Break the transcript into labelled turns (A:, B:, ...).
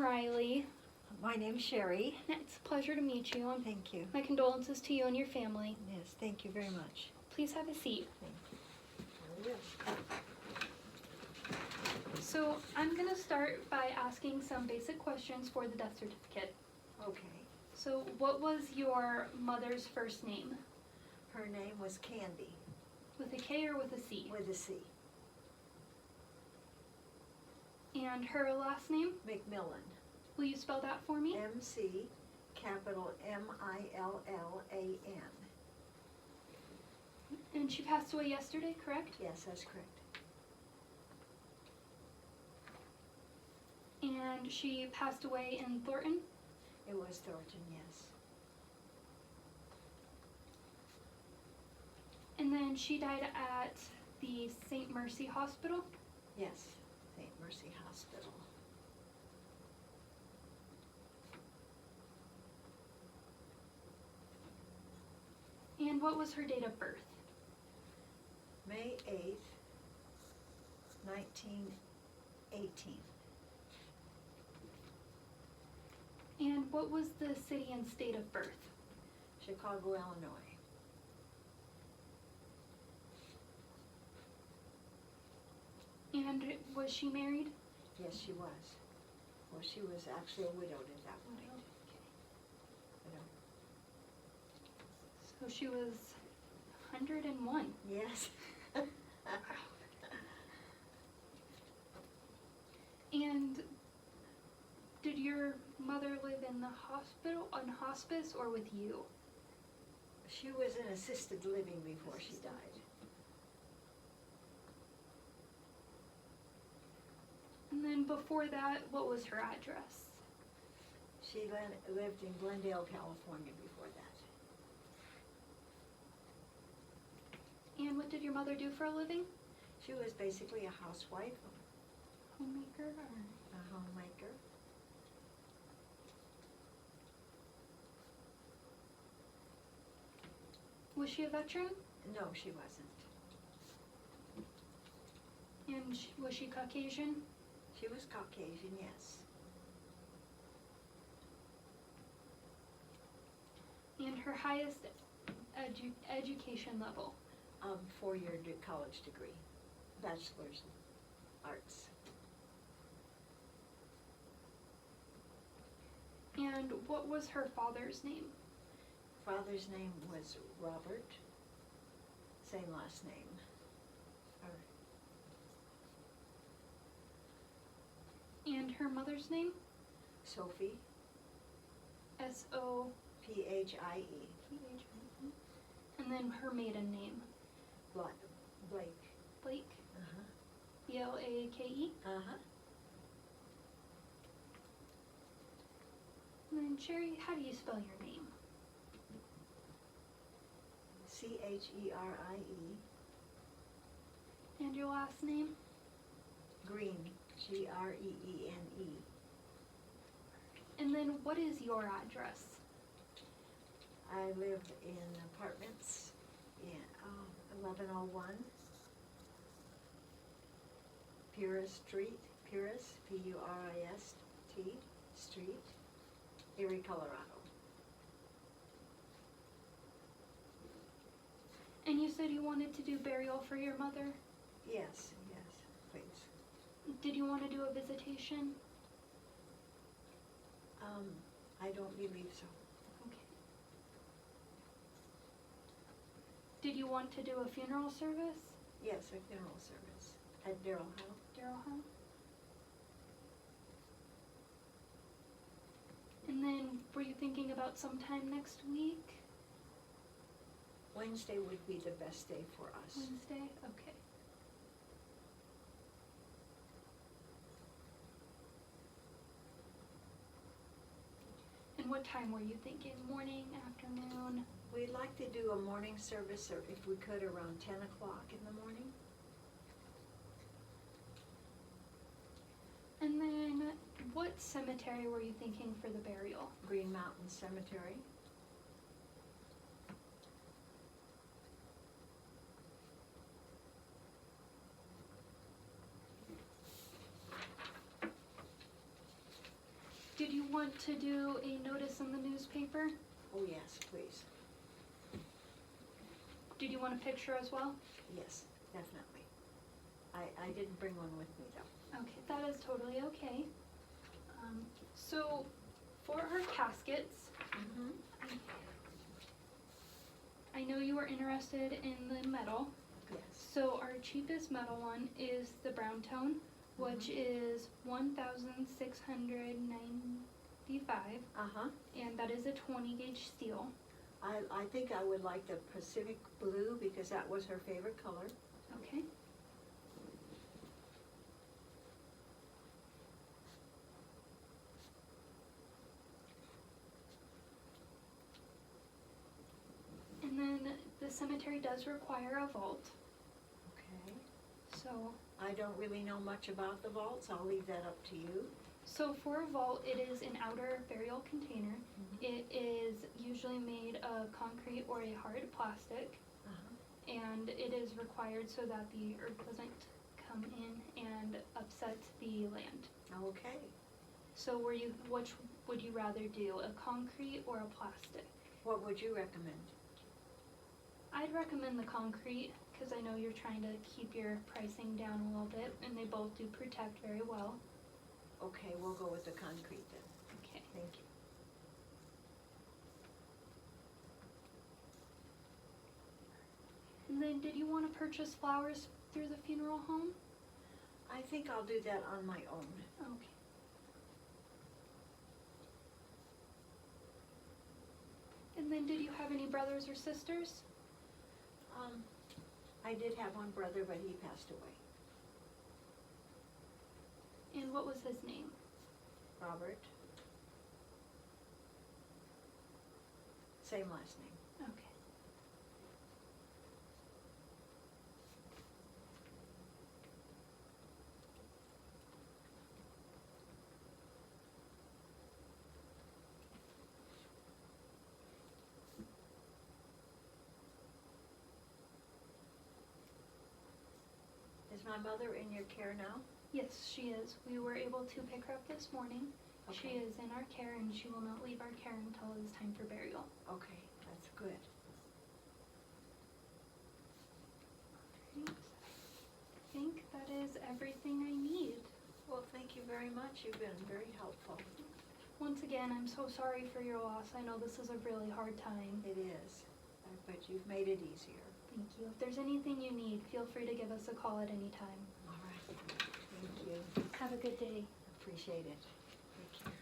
A: Rylie.
B: My name's Sherry.
A: It's a pleasure to meet you.
B: Thank you.
A: My condolences to you and your family.
B: Yes, thank you very much.
A: Please have a seat.
B: Thank you.
A: So I'm going to start by asking some basic questions for the death certificate.
B: Okay.
A: So what was your mother's first name?
B: Her name was Candy.
A: With a K or with a C?
B: With a C.
A: And her last name?
B: McMillan.
A: Will you spell that for me?
B: M-C, capital M-I-L-L-A-N.
A: And she passed away yesterday, correct?
B: Yes, that's correct.
A: And she passed away in Thornton?
B: It was Thornton, yes.
A: And then she died at the St. Mercy Hospital?
B: Yes, St. Mercy Hospital.
A: And what was her date of birth?
B: May 8th, 1918.
A: And what was the city and state of birth?
B: Chicago, Illinois.
A: And was she married?
B: Yes, she was. Well, she was actually a widow at that point. Widow.
A: So she was 101.
B: Yes.
A: And did your mother live in the hospital, on hospice, or with you?
B: She was in assisted living before she died.
A: And then before that, what was her address?
B: She lived in Glendale, California before that.
A: And what did your mother do for a living?
B: She was basically a housewife,
A: Homemaker? Or?
B: a homemaker.
A: Was she a veteran?
B: No, she wasn't.
A: And was she Caucasian?
B: She was Caucasian, yes.
A: And her highest education level?
B: 4-year college degree, bachelor's arts.
A: And what was her father's name?
B: Father's name was Robert, same last name.
A: And her mother's name?
B: Sophie,
A: S-O...
B: P-H-I-E.
A: P-H-I-E. And then her maiden name?
B: Blake.
A: Blake?
B: Uh-huh.
A: B-L-A-K-E?
B: Uh-huh.
A: And then Sherry, how do you spell your name?
B: C-H-E-R-I-E.
A: And your last name?
B: Green, G-R-E-E-N-E.
A: And then what is your address?
B: I live in apartments in 1101 Purist Street, Purist, P-U-R-I-S-T, Street, Erie, Colorado.
A: And you said you wanted to do burial for your mother?
B: Yes, please.
A: Did you want to do a visitation?
B: I don't believe so.
A: Okay. Did you want to do a funeral service?
B: Yes, a funeral service at Darrell House.
A: Darrell House? And then were you thinking about sometime next week?
B: Wednesday would be the best day for us.
A: Wednesday? Okay. And what time were you thinking? Morning, afternoon?
B: We'd like to do a morning service, or if we could, around 10 o'clock in the morning.
A: And then what cemetery were you thinking for the burial?
B: Green Mountain Cemetery.
A: want to do a notice in the newspaper?
B: Oh, yes, please.
A: Did you want a picture as well?
B: Yes, definitely. I didn't bring one with me though.
A: Okay, that is totally okay. So, for our caskets,
B: Mm-hmm.
A: I know you were interested in the metal.
B: Yes.
A: So our cheapest metal one is the brown tone, which is $1,695,
B: Uh-huh.
A: and that is a 20 gauge steel.
B: I think I would like the Pacific blue because that was her favorite color.
A: Okay. And then the cemetery does require a vault,
B: Okay.
A: so
B: I don't really know much about the vaults. I'll leave that up to you.
A: for a vault, it is an outer burial container. It is usually made of concrete or a hard plastic,
B: Uh-huh.
A: and it is required so that the earth doesn't come in and upset the land.
B: Okay.
A: So which would you rather do, a concrete or a plastic?
B: What would you recommend?
A: I'd recommend the concrete because I know you're trying to keep your pricing down a little bit, and they both do protect very well.
B: Okay, we'll go with the concrete then.
A: Okay.
B: Thank you.
A: And then did you want to purchase flowers through the funeral home?
B: I think I'll do that on my own.
A: Okay. And then did you have any brothers or sisters?
B: I did have one brother, but he passed away.
A: And what was his name?
B: Robert. Same last name.
A: Okay.
B: Is my mother in your care now?
A: Yes, she is. We were able to pick her up this morning. She
B: Okay.
A: is in our care, and she will not leave our care until it is time for burial.
B: Okay, that's good.
A: Right. I think that is everything I need.
B: Well, thank you very much. You've been very helpful.
A: Once again, I'm so sorry for your loss. I know this is a really hard time.
B: It is, but you've made it easier.
A: Thank you. If there's anything you need, feel free to give us a call at any time.
B: All right. Thank you.
A: Have a good day.
B: Appreciate it. Take care.